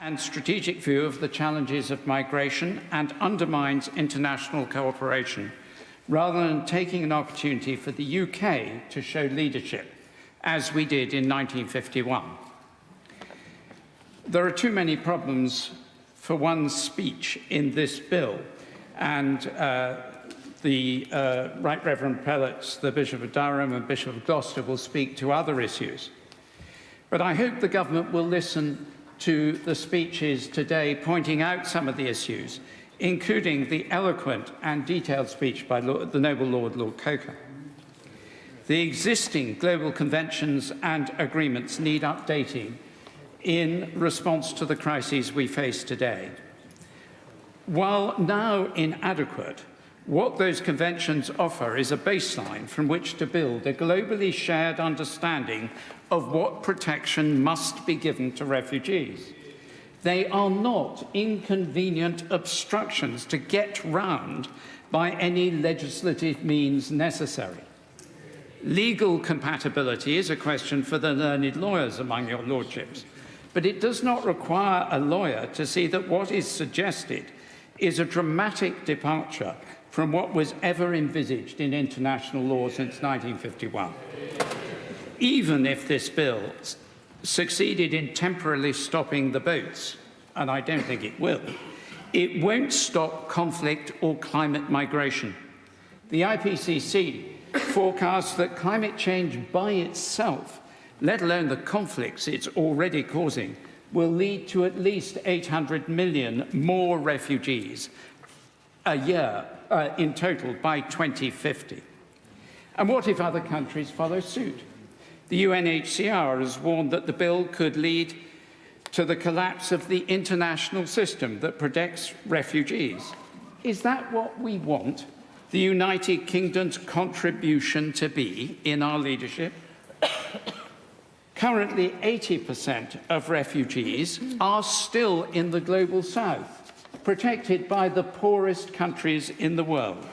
and strategic view of the challenges of migration and undermines international cooperation, rather than taking an opportunity for the UK to show leadership, as we did in 1951. There are too many problems for one speech in this bill, and the Right Reverend Prelates, the Bishop of Durham and Bishop of Gloucester, will speak to other issues. But I hope the government will listen to the speeches today pointing out some of the issues, including the eloquent and detailed speech by the Noble Lord Coker. The existing global conventions and agreements need updating in response to the crises we face today. While now inadequate, what those conventions offer is a baseline from which to build a globally shared understanding of what protection must be given to refugees. They are not inconvenient obstructions to get round by any legislative means necessary. Legal compatibility is a question for the learned lawyers among your lordships, but it does not require a lawyer to see that what is suggested is a dramatic departure from what was ever envisaged in international law since 1951. Even if this bill succeeded in temporarily stopping the boats, and I don't think it will, it won't stop conflict or climate migration. The IPCC forecasts that climate change by itself, let alone the conflicts it's already causing, will lead to at least 800 million more refugees a year in total by 2050. And what if other countries follow suit? The UNHCR has warned that the bill could lead to the collapse of the international system that protects refugees. Is that what we want the United Kingdom's contribution to be in our leadership? Currently, 80% of refugees are still in the global south, protected by the poorest countries in the world.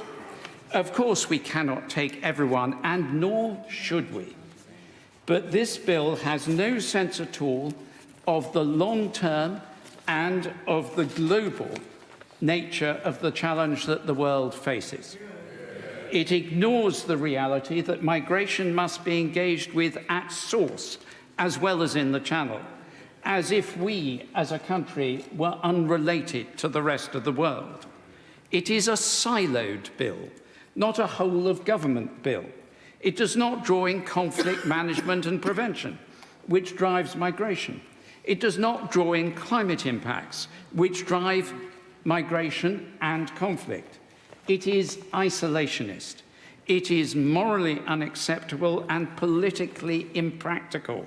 Of course, we cannot take everyone, and nor should we. But this bill has no sense at all of the long-term and of the global nature of the challenge that the world faces. It ignores the reality that migration must be engaged with at source, as well as in the Channel, as if we, as a country, were unrelated to the rest of the world. It is a siloed bill, not a whole-of-government bill. It does not draw in conflict management and prevention, which drives migration. It does not draw in climate impacts, which drive migration and conflict. It is isolationist. It is morally unacceptable and politically impractical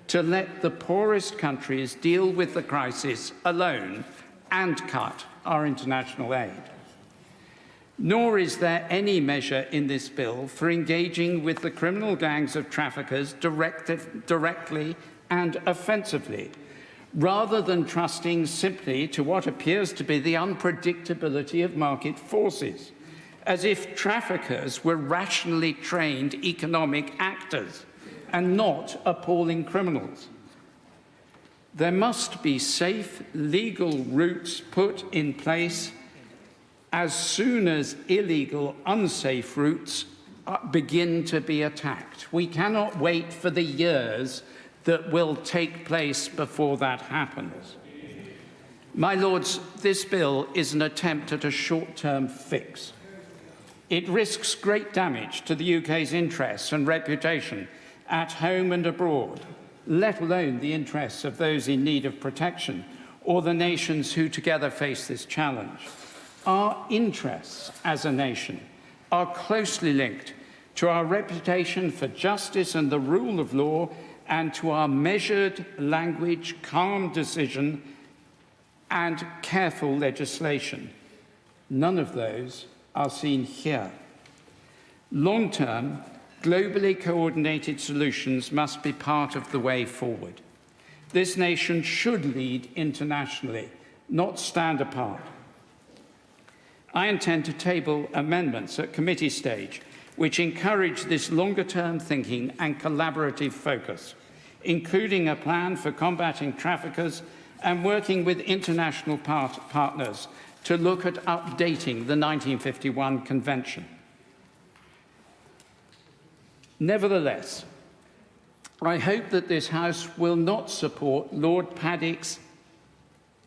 to let the poorest countries deal with the crisis alone and cut our international aid. Nor is there any measure in this bill for engaging with the criminal gangs of traffickers directly and offensively, rather than trusting simply to what appears to be the unpredictability of market forces, as if traffickers were rationally trained economic actors and not appalling criminals. There must be safe, legal routes put in place as soon as illegal, unsafe routes begin to be attacked. We cannot wait for the years that will take place before that happens. My Lords, this bill is an attempt at a short-term fix. It risks great damage to the UK's interests and reputation at home and abroad, let alone the interests of those in need of protection or the nations who together face this challenge. Our interests as a nation are closely linked to our reputation for justice and the rule of law, and to our measured language, calm decision, and careful legislation. None of those are seen here. Long-term, globally coordinated solutions must be part of the way forward. This nation should lead internationally, not stand apart. I intend to table amendments at committee stage which encourage this longer-term thinking and collaborative focus. including a plan for combating traffickers and working with international partners to look at updating the 1951 Convention. Nevertheless, I hope that this House will not support Lord Paddick's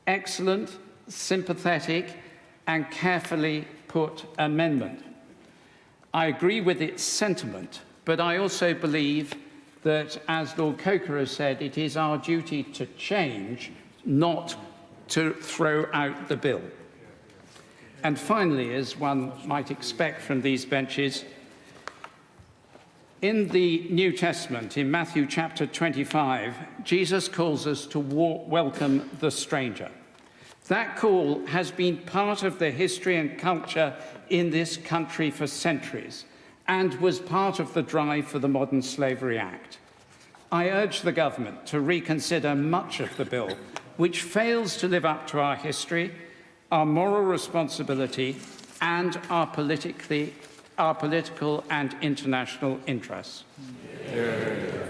excellent, sympathetic, and carefully put amendment. I agree with its sentiment, but I also believe that, as Lord Coker has said, it is our duty to change, not to throw out the bill. And finally, as one might expect from these benches, in the New Testament, in Matthew chapter 25, Jesus calls us to welcome the stranger. That call has been part of the history and culture in this country for centuries and was part of the drive for the Modern Slavery Act. I urge the government to reconsider much of the bill, which fails to live up to our history, our moral responsibility, and our political and international interests. Yeah.